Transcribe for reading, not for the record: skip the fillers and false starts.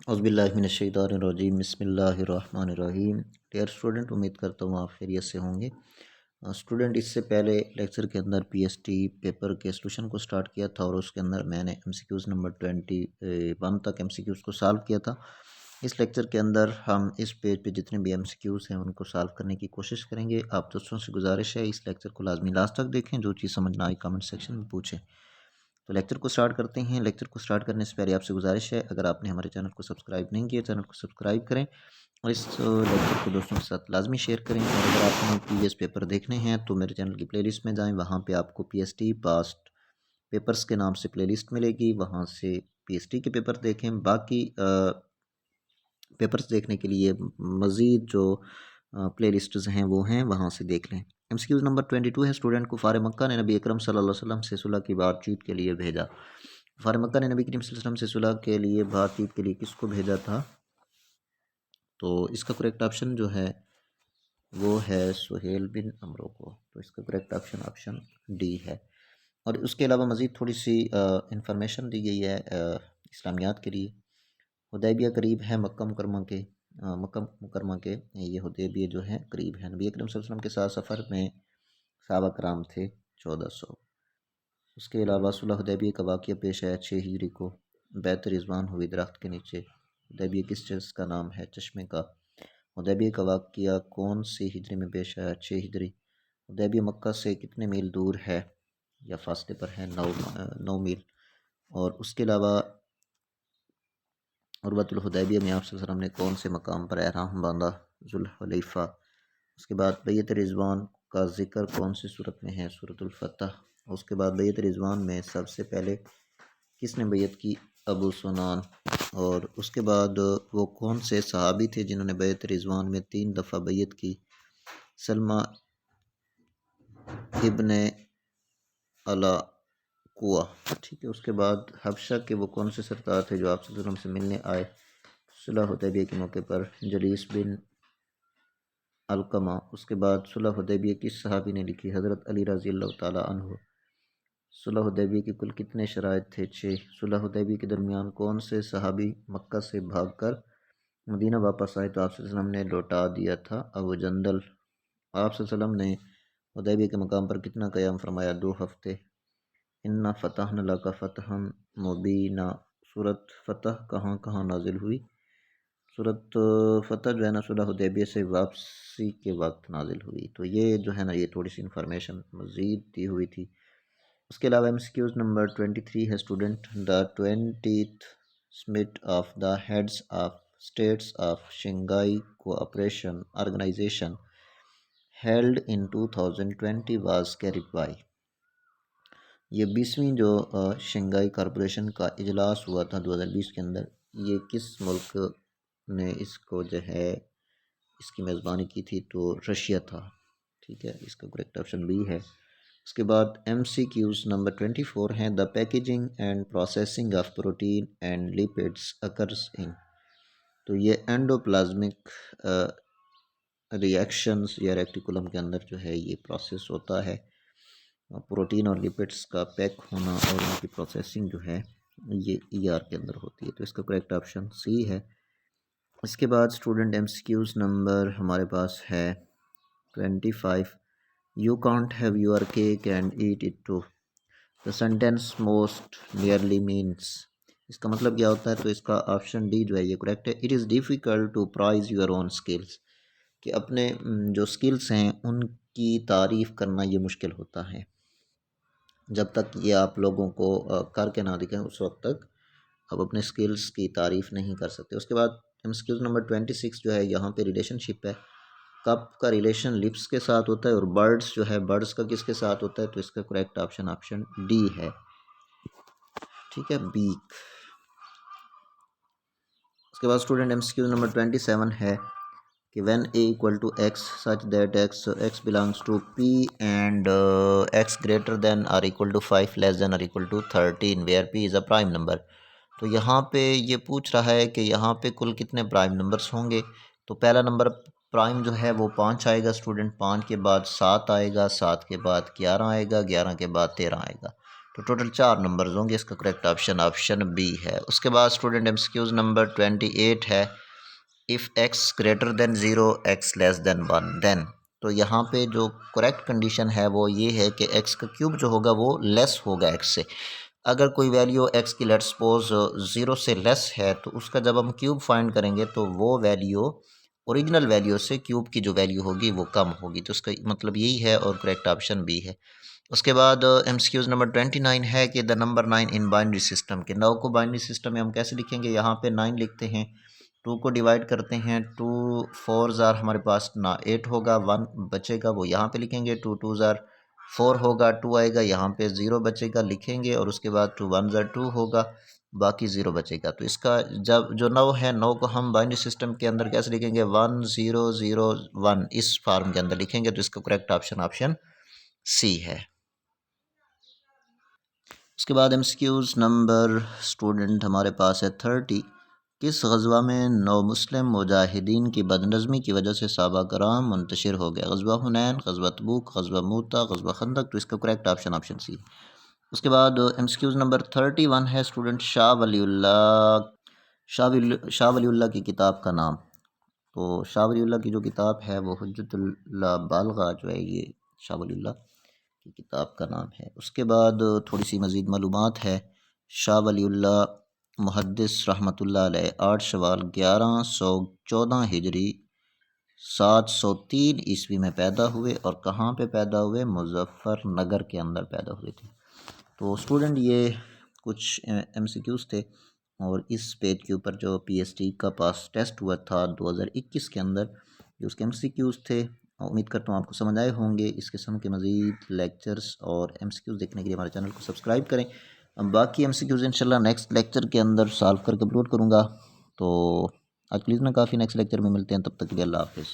औज़ुबिल्लाहिमिनश्शैतानिर्रजीम बिस्मिल्लाहिर्रहमानिर्रहीम। Dear student, उम्मीद करता हूँ आप खैरियत से होंगे। स्टूडेंट, इससे पहले लेक्चर के अंदर पीएसटी पेपर के सॉल्यूशन को स्टार्ट किया था और उसके अंदर मैंने एमसीक्यूज़ नंबर 21 तक एमसीक्यूज़ को सॉल्व किया था। इस लेक्चर के अंदर हम इस पेज पे जितने भी एमसीक्यूज़ हैं उनको सॉल्व करने की कोशिश करेंगे। आप दोस्तों से गुजारिश है इस लेक्चर को लाजमी लास्ट तक देखें, जो चीज़ समझ ना आई कमेंट सेक्शन में पूछें। तो लेक्चर को स्टार्ट करते हैं। लेक्चर को स्टार्ट करने से पहले आपसे गुजारिश है, अगर आपने हमारे चैनल को सब्सक्राइब नहीं किया, चैनल को सब्सक्राइब करें और इस लेक्चर को दोस्तों के साथ लाजमी शेयर करें। और अगर आपको प्रीवियस पेपर देखने हैं तो मेरे चैनल की प्लेलिस्ट में जाएं, वहाँ पे आपको पीएसटी पास्ट पेपर्स के नाम से प्लेलिस्ट मिलेगी, वहाँ से पीएसटी के पेपर देखें। बाकी पेपर्स देखने के लिए मज़ीद जो प्लेलिस्ट्स हैं वो हैं, वहाँ से देख लें। एमसीक्यूज़ नंबर 22 है। स्टूडेंट कुफार मक्का ने नबी अकरम सल्लल्लाहु अलैहि वसल्लम से सुलह की बातचीत के लिए भेजा। कुफार मक्का ने नबी करीम सल्लल्लाहु अलैहि वसल्लम से सुलह के लिए बातचीत के लिए किसको भेजा था? तो इसका करेक्ट ऑप्शन जो है वो है सुहेल बिन अमरो को। तो इसका करेक्ट ऑप्शन ऑप्शन डी है। और उसके अलावा मज़ीद थोड़ी सी इंफॉर्मेशन दी गई है इस्लामियात के लिए। हुदैबिया करीब है मक्का मुकरमा के, ये हुदैबिया जो है करीब है। नबी अकरम सल्लल्लाहु अलैहि वसल्लम के साथ सफ़र में सहाबा कराम थे 1400। उसके अलावा सुलह हुदैबिया का वाक़या पेश आया 6 हिजरी को। बैत रिज़वान हुई दरख्त के नीचे। हुदैबिया किस चीज़ का नाम है? चश्मे का। हुदैबिया का वाक़या कौन सी हिजरी में पेश आया? 6 हिजरी। हुदैबिया मक्का से कितने मील दूर है या फासले पर है? 9 मील। और उसके अलावा उर्वतुल हुदैबिया में आप सल्लल्लाहु अलैहि वसल्लम ने कौन से मकाम पर एहराम बांधा? ज़ुल्हुलैफ़ा। उसके बाद बैयत रिज़वान का ज़िक्र कौन सी सूरत में है? सूरतुल फतह। उसके बाद बैयत रिज़वान में सबसे पहले किसने बैयत की? अबू सुनान। और उसके बाद वो कौन से सहाबी थे जिन्होंने बैयत रिज़वान में 3 दफ़ा बैयत की? सलमा इब्ने अला कुआ। ठीक है। उसके बाद हबशा के वो कौन से सरदार थे जो आप सल्लल्लाहु अलैहि वसल्लम से मिलने आए सुलह हुदैबिया के मौके पर? जलीस बिन अलकमा। उसके बाद सुलह हुदैबिया किस सहाबी ने लिखी? हज़रत अली रज़ी अल्लाह ताला अन्हु। सुलह हुदैबिया की कुल कितने शराइत थे? 6। सुलह हुदैबिया के दरमियान कौन से सहाबी मक्का से भागकर मदीना वापस आए तो आप सल्लल्लाहु अलैहि वसल्लम ने लौटा दिया था? अबू जंदल। आप सल्लल्लाहु अलैहि वसल्लम ने हुदैबिया के मकाम पर कितना क़याम फरमाया? 2 हफ्ते। इन्ना फ़तहना लका फ़तहन मुबीना। सूरत फ़तह कहाँ कहाँ नाजिल हुई? सूरत फ़तह जो है ना सुलह हुदैबिया से वापसी के वक्त नाजिल हुई। तो ये जो है ना ये थोड़ी सी इन्फॉर्मेशन मज़ीद दी हुई थी। उसके अलावा एमसीक्यूज़ नंबर 23 है। Student, the 20th summit of the heads of states of Shanghai cooperation organisation held in 2020 was carried by. ये 20वीं जो शंघाई कॉरपोरेशन का इजलास हुआ था 2020 के अंदर, ये किस मुल्क ने इसको जो है इसकी मेज़बानी की थी? तो रशिया था। ठीक है, इसका करेक्ट ऑप्शन बी है। उसके बाद एमसीक्यूज़ नंबर 24 हैं। The packaging and processing of protein and lipids occurs in. तो ये एंडोप्लाज्मिक रिएक्शंस या रेक्टिकुलम के अंदर जो है ये प्रोसेस होता है। प्रोटीन और लिपिड्स का पैक होना और उनकी प्रोसेसिंग जो है ये ईआर के अंदर होती है। तो इसका करेक्ट ऑप्शन सी है। इसके बाद स्टूडेंट एमसीक्यूज़ नंबर हमारे पास है 25। You can't have your cake and eat it too. The sentence most nearly means. इसका मतलब क्या होता है? तो इसका ऑप्शन डी जो है ये करेक्ट है। It is difficult to prize your own skills. कि अपने जो स्किल्स हैं उनकी तारीफ़ करना ये मुश्किल होता है। जब तक ये आप लोगों को करके ना दिखाएं उस वक्त तक आप अपने स्किल्स की तारीफ़ नहीं कर सकते। उसके बाद एमसीक्यूज़ नंबर 26 जो है यहाँ पे रिलेशनशिप है। कप का रिलेशन लिप्स के साथ होता है और बर्ड्स जो है बर्ड्स का किसके साथ होता है? तो इसका करेक्ट ऑप्शन ऑप्शन डी है। ठीक है, बीक। उसके बाद स्टूडेंट एमसीक्यूज़ नंबर 27 है कि when A equal to X such that X belongs to P and X greater than or equal to 5 less than or equal to 13 where P is a prime number. तो यहाँ पे ये पूछ रहा है कि यहाँ पे कुल कितने प्राइम नंबर्स होंगे। तो पहला नंबर प्राइम जो है वो 5 आएगा स्टूडेंट, 5 के बाद 7 आएगा, 7 के बाद 11 आएगा, 11 के बाद 13 आएगा। तो टोटल 4 नंबर्स होंगे। इसका करेक्ट ऑप्शन ऑप्शन बी है। उसके बाद स्टूडेंट एमसीक्यूज नंबर 28 है, if X greater than 0 X less than 1 then. तो यहाँ पे जो करेक्ट कंडीशन है वो ये है कि एक्स का क्यूब जो होगा वो लेस होगा एक्स से। अगर कोई वैल्यू एक्स की लेट्स सपोज 0 से लेस है तो उसका जब हम क्यूब फाइंड करेंगे तो वो वैल्यू ओरिजिनल वैल्यू से क्यूब की जो वैल्यू होगी वो कम होगी। तो उसका मतलब यही है और करेक्ट ऑप्शन बी है। उसके बाद एमसीक्यूज नंबर 29 है कि the number 9 in binary system के 9 को बाइनरी सिस्टम में हम कैसे लिखेंगे। यहाँ पे 9 लिखते हैं, 2 को डिवाइड करते हैं, 2 4 ज़ार हमारे पास ना 8 होगा, 1 बचेगा वो यहाँ पे लिखेंगे, 2 2 ज़ार 4 होगा, 2 आएगा यहाँ पे, 0 बचेगा लिखेंगे और उसके बाद 2 1 ज़ार 2 होगा, बाकी 0 बचेगा। तो इसका जब जो 9 है 9 को हम बाइनरी सिस्टम के अंदर कैसे लिखेंगे 1 0 0 1 इस फॉर्म के अंदर लिखेंगे। तो इसका करेक्ट ऑप्शन ऑप्शन सी है। उसके बाद एमसीक्यूज नंबर स्टूडेंट हमारे पास है 30, किस गज़वा में नौ मुस्लिम मुजाहिदीन की बदनज़मी की वजह से सहाबा कराम मुंतशिर हो गया। गज़वा हुनैन, गज़वा तबूक, गज़वा मूता, गज़वा खंदक। तो इसका करेक्ट ऑप्शन ऑप्शन सी। उसके बाद एमसीक्यूज नंबर 31 है स्टूडेंट शाह वलीउल्लाह की किताब का नाम। तो शाह वलीउल्लाह की जो किताब है वो हुज्जतुल बालिग़ा जो है ये शाह वलीउल्लाह की किताब का नाम है। उसके बाद थोड़ी सी मज़ीद मालूमात है। शाह वलीउल्लाह मुहद्दिस रहमतुल्लाह अलैह 8 शवाल 1114 हिजरी 703 ईस्वी में पैदा हुए और कहाँ पे पैदा हुए, मुजफ्फरनगर के अंदर पैदा हुए थे। तो स्टूडेंट ये कुछ एमसीक्यूज़ थे और इस पेज के ऊपर जो पीएसटी का पास टेस्ट हुआ था 2021 के अंदर जो उसके एमसीक्यूज़ थे, उम्मीद करता हूँ आपको समझ आए होंगे। इस किस्म के मज़ीद लेक्चर्स और एमसीक्यूज़ देखने के लिए हमारे चैनल को सब्सक्राइब करें। बाकी एमसीक्यूज़ इंशाल्लाह नेक्स्ट लेक्चर के अंदर सॉल्व करके अपलोड करूँगा। तो आज प्लीज़ ना काफ़ी, नेक्स्ट लेक्चर में मिलते हैं, तब तक के लिए अल्लाह हाफ़िज़।